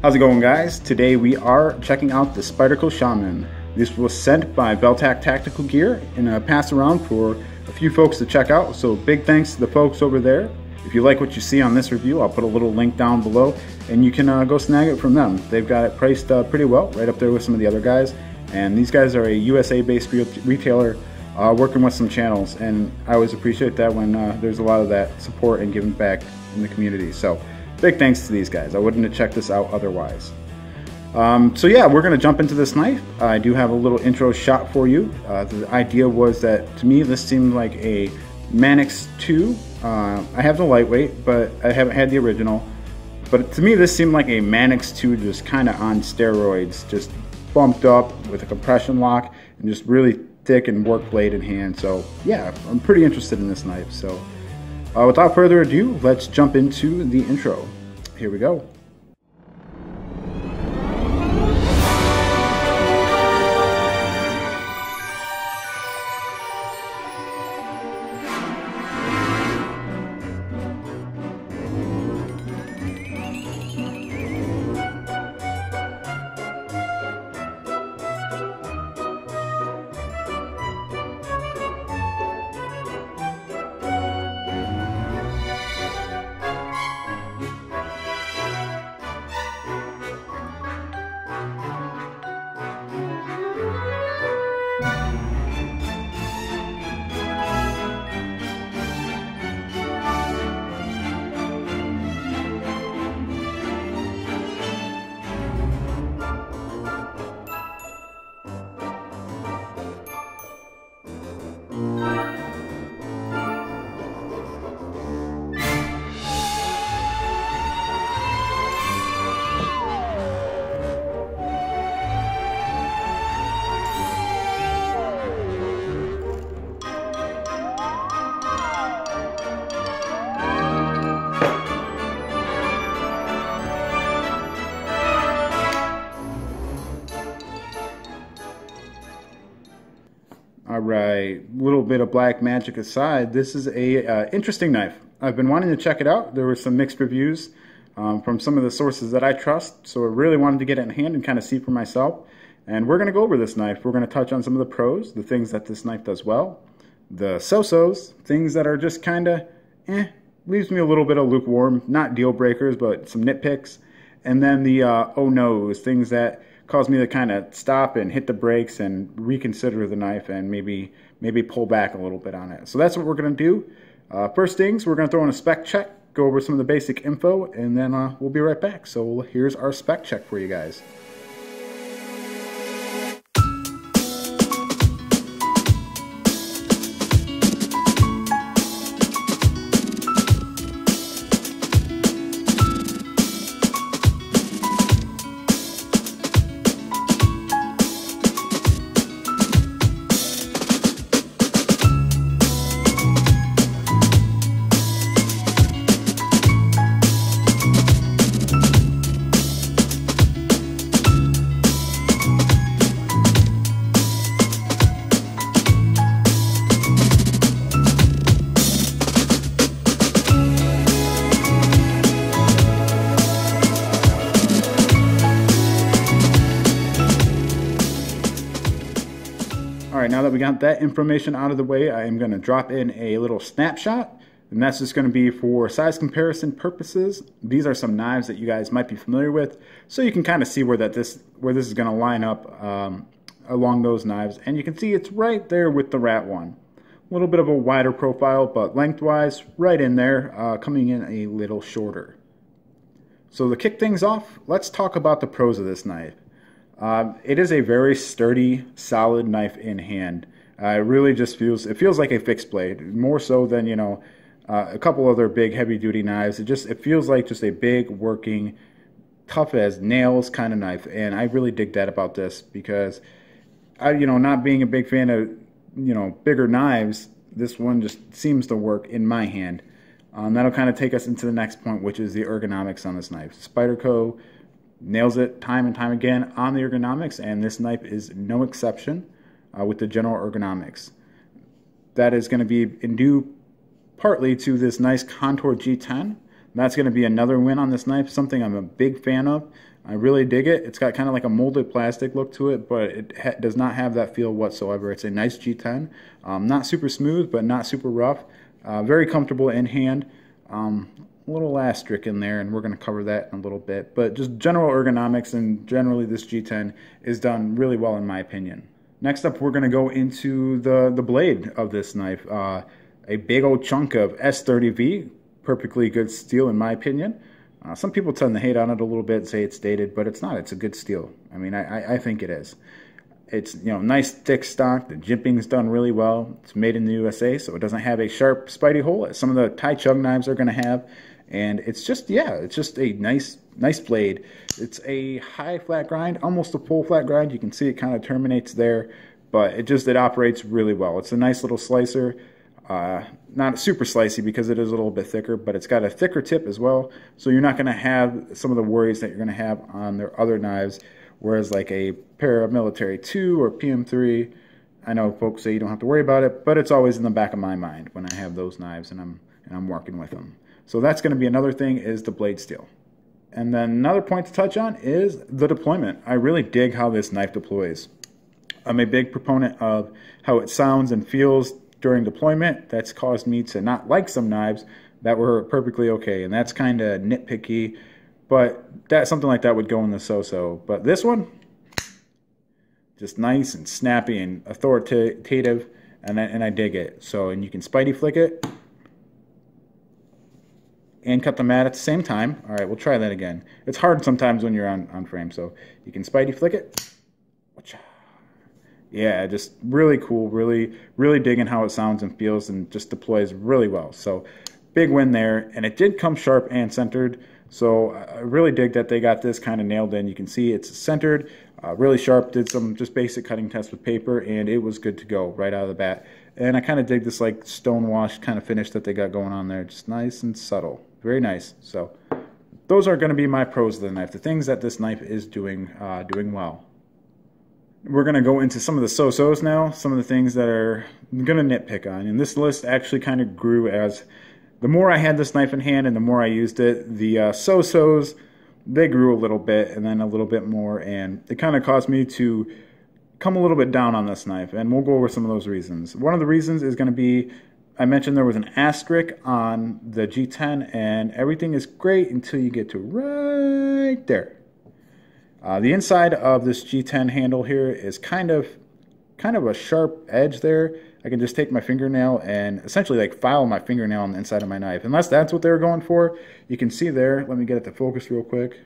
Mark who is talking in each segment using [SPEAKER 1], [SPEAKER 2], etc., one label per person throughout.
[SPEAKER 1] How's it going, guys? Today we are checking out the Spyderco Shaman. This was sent by Valtac Tactical Gear and passed around for a few folks to check out, so big thanks to the folks over there. If you like what you see on this review, I'll put a little link down below and you can go snag it from them. They've got it priced pretty well, right up there with some of the other guys. And these guys are a USA-based retailer working with some channels, and I always appreciate that when there's a lot of that support and giving back in the community. So big thanks to these guys. I wouldn't have checked this out otherwise. So yeah, we're going to jump into this knife. I do have a little intro shot for you. The idea was that, to me, this seemed like a Manix 2. I have the lightweight, but I haven't had the original. But to me, this seemed like a Manix 2 just kind of on steroids, just bumped up with a compression lock and just really thick and work blade in hand. So yeah, I'm pretty interested in this knife. So without further ado, let's jump into the intro. Here we go. Alright, a little bit of black magic aside, this is a interesting knife. I've been wanting to check it out. There were some mixed reviews from some of the sources that I trust, so I really wanted to get it in hand and kind of see for myself. And we're going to go over this knife. We're going to touch on some of the pros, the things that this knife does well, the so-sos, things that are just kind of, leaves me a little bit of lukewarm, not deal breakers, but some nitpicks, and then the oh no's, things that caused me to kind of stop and hit the brakes and reconsider the knife and maybe pull back a little bit on it. So that's what we're going to do. First things, we're going to throw in a spec check, go over some of the basic info, and then we'll be right back. So here's our spec check for you guys. Alright, now that we got that information out of the way, I am going to drop in a little snapshot, and that's just going to be for size comparison purposes. These are some knives that you guys might be familiar with, so you can kind of see where this is going to line up along those knives, and you can see it's right there with the Rat one. A little bit of a wider profile, but lengthwise, right in there, coming in a little shorter. So to kick things off, let's talk about the pros of this knife. It is a very sturdy, solid knife in hand. It really just feels like a fixed blade, more so than, you know, a couple other big heavy-duty knives. It feels like just a big, working, tough as nails kind of knife, and I really dig that about this because, not being a big fan of, bigger knives, this one just seems to work in my hand. That'll kind of take us into the next point, which is the ergonomics on this knife. Spyderco nails it time and time again on the ergonomics, and this knife is no exception with the general ergonomics. That is going to be due partly to this nice contour G10 That's going to be another win on this knife, something I'm a big fan of. I really dig it. It's got kind of like a molded plastic look to it, but it does not have that feel whatsoever. It's a nice G10. Not super smooth, but not super rough. Very comfortable in hand. A little asterisk in there, and we're going to cover that in a little bit. But just general ergonomics, and generally this G10 is done really well in my opinion. Next up, we're going to go into the blade of this knife. A big old chunk of S30V, perfectly good steel in my opinion. Some people tend to hate on it a little bit, say it's dated, but it's not. It's a good steel. I mean, I think it is. It's, you know, nice thick stock. The jimping's done really well. It's made in the USA, so it doesn't have a sharp spidey hole as some of the Tai Chung knives are going to have. And it's just, yeah, it's just a nice blade. It's a high flat grind, almost a full flat grind. You can see it kind of terminates there, but it operates really well. It's a nice little slicer. Not super slicey because it is a little bit thicker, but it's got a thicker tip as well, so you're not going to have some of the worries that you're going to have on their other knives, whereas like a Paramilitary 2 or PM3, I know folks say you don't have to worry about it, but it's always in the back of my mind when I have those knives and I'm working with them. So that's going to be another thing, is the blade steel. And then another point to touch on is the deployment. I really dig how this knife deploys. I'm a big proponent of how it sounds and feels during deployment. That's caused me to not like some knives that were perfectly okay, and that's kind of nitpicky, but something like that would go in the so-so. But this one, just nice and snappy and authoritative, and I dig it. So, and you can Spidey flick it and cut the mat at the same time. All right, we'll try that again. It's hard sometimes when you're on frame, so you can Spidey flick it. Yeah, just really cool, really digging how it sounds and feels, and just deploys really well. So big win there, and it did come sharp and centered, so I really dig that they got this kind of nailed in. You can see it's centered, really sharp. Did some just basic cutting tests with paper, and it was good to go right out of the bat. And I kind of dig this like stonewashed kind of finish that they got going on there. Just nice and subtle, very nice. So those are going to be my pros of the knife, the things that this knife is doing well. We're going to go into some of the so-sos now, some of the things that are going to nitpick on. And this list actually kind of grew as the more I had this knife in hand and the more I used it, the so-sos, they grew a little bit and then a little bit more, and it kind of caused me to come a little bit down on this knife, and we'll go over some of those reasons. One of the reasons is going to be, I mentioned there was an asterisk on the G10, and everything is great until you get to right there. The inside of this G10 handle here is kind of a sharp edge there. I can just take my fingernail and essentially like file my fingernail on the inside of my knife. Unless that's what they were going for. You can see there, let me get it to focus real quick.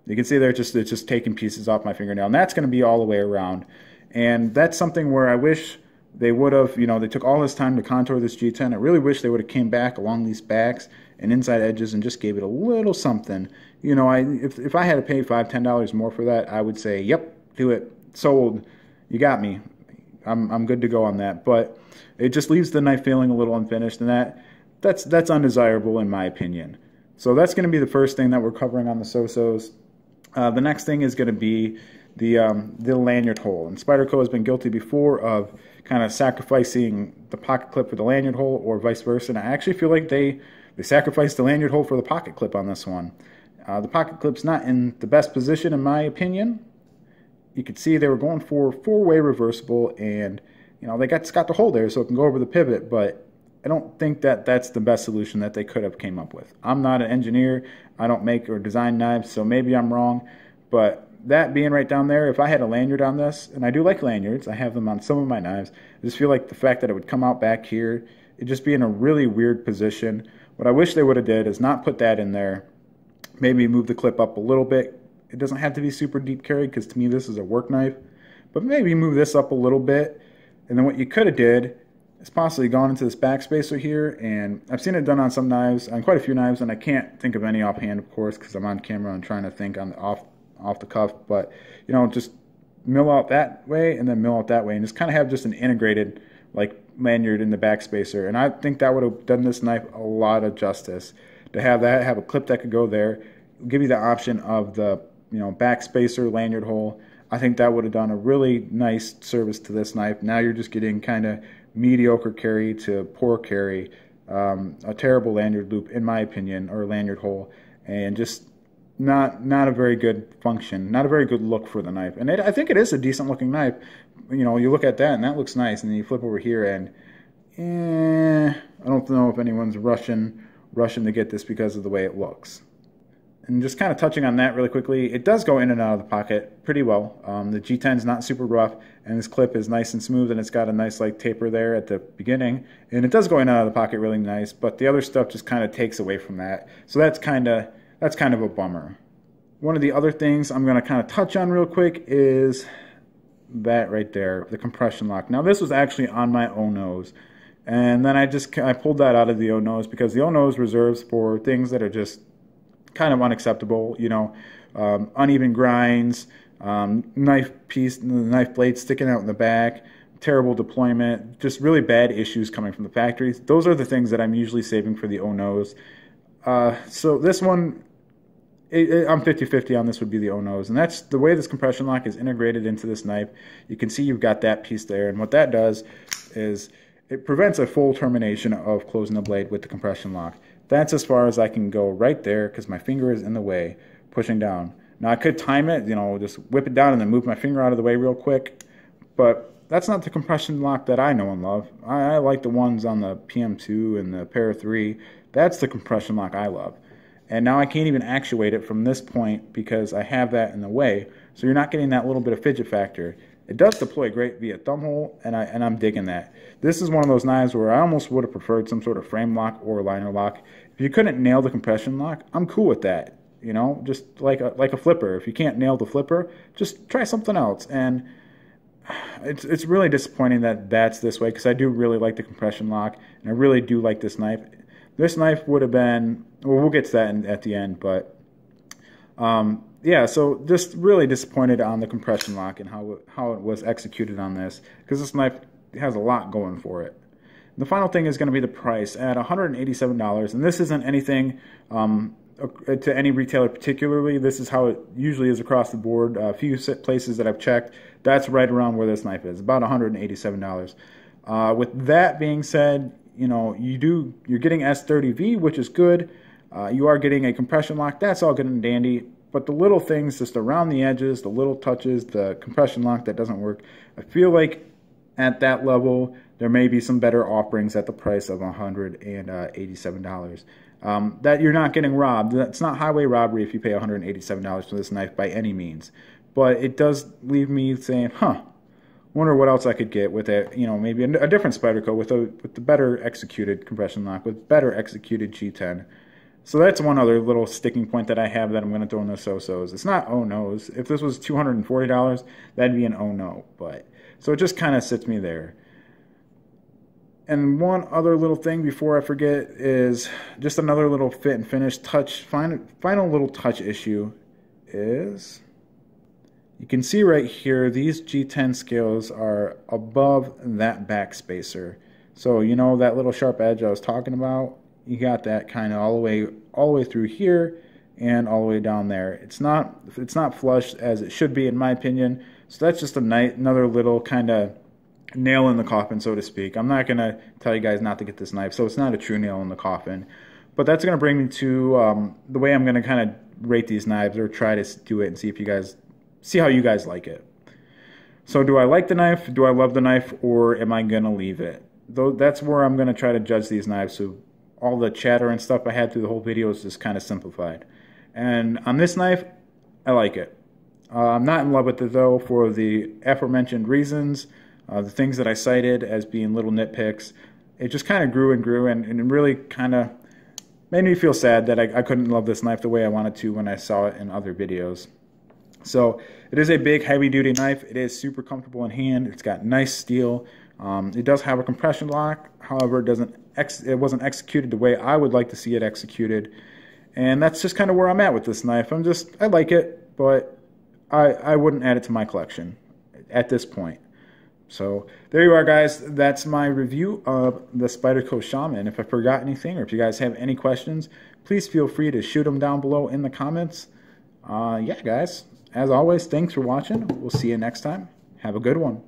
[SPEAKER 1] You can see there it's just taking pieces off my fingernail, and that's going to be all the way around. And that's something where I wish they would have, you know, they took all this time to contour this G10. I really wish they would have came back along these backs and inside edges and just gave it a little something. You know, if I had to pay $5, $10 more for that, I would say, yep, do it, sold, you got me. I'm good to go on that. But it just leaves the knife feeling a little unfinished, and that's undesirable in my opinion. So that's going to be the first thing that we're covering on the so-sos. The next thing is going to be the lanyard hole. And Spyderco has been guilty before of kind of sacrificing the pocket clip for the lanyard hole, or vice versa. And I actually feel like they sacrificed the lanyard hole for the pocket clip on this one. The pocket clip's not in the best position in my opinion. You could see they were going for four-way reversible, and you know they got the hole there so it can go over the pivot, but I don't think that that's the best solution that they could have came up with. I'm not an engineer. I don't make or design knives, so maybe I'm wrong. But that being right down there, if I had a lanyard on this, and I do like lanyards, I have them on some of my knives, I just feel like the fact that it would come out back here, it'd just be in a really weird position. What I wish they would have did is not put that in there, maybe move the clip up a little bit. It doesn't have to be super deep carried, because to me this is a work knife, but maybe move this up a little bit. And then what you could have did is possibly gone into this backspacer here, and I've seen it done on some knives, on quite a few knives, and I can't think of any offhand, of course, because I'm on camera and trying to think on the off the cuff. But you know, just mill out that way and then mill out that way, and just kind of have just an integrated like lanyard in the backspacer. And I think that would have done this knife a lot of justice to have a clip that could go there, give you the option of the backspacer lanyard hole. I think that would have done a really nice service to this knife. Now you're just getting kind of mediocre carry to poor carry. a terrible lanyard loop in my opinion, or lanyard hole, and just not a very good function, not a very good look for the knife. And I think it is a decent looking knife. You know, you look at that and that looks nice, and then you flip over here and I don't know if anyone's rushing to get this because of the way it looks. And just kind of touching on that really quickly, it does go in and out of the pocket pretty well. The G10 is not super rough, and this clip is nice and smooth, and it's got a nice like taper there at the beginning, and it does go in and out of the pocket really nice, but the other stuff just kind of takes away from that. So that's kind of a bummer. One of the other things I'm going to kind of touch on real quick is that right there, the compression lock. Now this was actually on my O-nose, and then I pulled that out of the O-nose because the O-nose reserves for things that are just kind of unacceptable, you know, uneven grinds, knife blade sticking out in the back, terrible deployment, just really bad issues coming from the factories. Those are the things that I'm usually saving for the O-nose. So this one, I'm 50-50 on this would be the O-nose, and that's the way this compression lock is integrated into this knife. You can see you've got that piece there, and what that does is it prevents a full termination of closing the blade with the compression lock. That's as far as I can go right there because my finger is in the way, pushing down. Now I could time it, you know, just whip it down and then move my finger out of the way real quick, but that's not the compression lock that I know and love. I like the ones on the PM2 and the Para 3. That's the compression lock I love. And now I can't even actuate it from this point because I have that in the way, so you're not getting that little bit of fidget factor. It does deploy great via thumb hole, and I'm digging that. This is one of those knives where I almost would have preferred some sort of frame lock or liner lock. If you couldn't nail the compression lock, I'm cool with that. You know, just like a flipper. If you can't nail the flipper, just try something else. And it's really disappointing that that's this way because I do really like the compression lock, and I really do like this knife. This knife would have been, well, we'll get to that at the end, but yeah, so just really disappointed on the compression lock and how it was executed on this, because this knife has a lot going for it. And the final thing is going to be the price at $187, and this isn't anything to any retailer particularly. This is how it usually is across the board. A few places that I've checked, that's right around where this knife is, about $187. With that being said, you know, you're getting S30V, which is good. You are getting a compression lock. That's all good and dandy. But the little things just around the edges, the little touches, the compression lock that doesn't work, I feel like at that level, there may be some better offerings at the price of $187. That you're not getting robbed. That's not highway robbery if you pay $187 for this knife by any means. But it does leave me saying, wonder what else I could get with it. You know, maybe a different Spyderco with the better executed compression lock, with better executed G10. So that's one other little sticking point that I have that I'm going to throw in the so-sos. It's not oh-no's. If this was $240, that'd be an oh-no. But so it just kind of sits me there. And one other little thing before I forget is just another little fit and finish touch. Final little touch issue is you can see right here these G10 scales are above that back spacer. So you know that little sharp edge I was talking about? You got that kind of all the way through here and all the way down there. It's not flush as it should be in my opinion. So that's just another little kind of nail in the coffin, so to speak. I'm not going to tell you guys not to get this knife, so it's not a true nail in the coffin. But that's going to bring me to the way I'm going to kind of rate these knives, or try to do it and see how you guys like it. So do I like the knife? Do I love the knife? Or am I going to leave it? That's where I'm going to try to judge these knives. So all the chatter and stuff I had through the whole video is just kind of simplified. And on this knife, I like it. I'm not in love with it though for the aforementioned reasons. The things that I cited as being little nitpicks. It just kind of grew and grew, and it really kind of made me feel sad that I couldn't love this knife the way I wanted to when I saw it in other videos. So it is a big heavy-duty knife. It is super comfortable in hand. It's got nice steel. It does have a compression lock. However, it wasn't executed the way I would like to see it executed. And that's just kind of where I'm at with this knife. I like it, but I wouldn't add it to my collection at this point. So there you are, guys. That's my review of the Spyderco Shaman. If I forgot anything, or if you guys have any questions, please feel free to shoot them down below in the comments. Yeah, guys. As always, thanks for watching. We'll see you next time. Have a good one.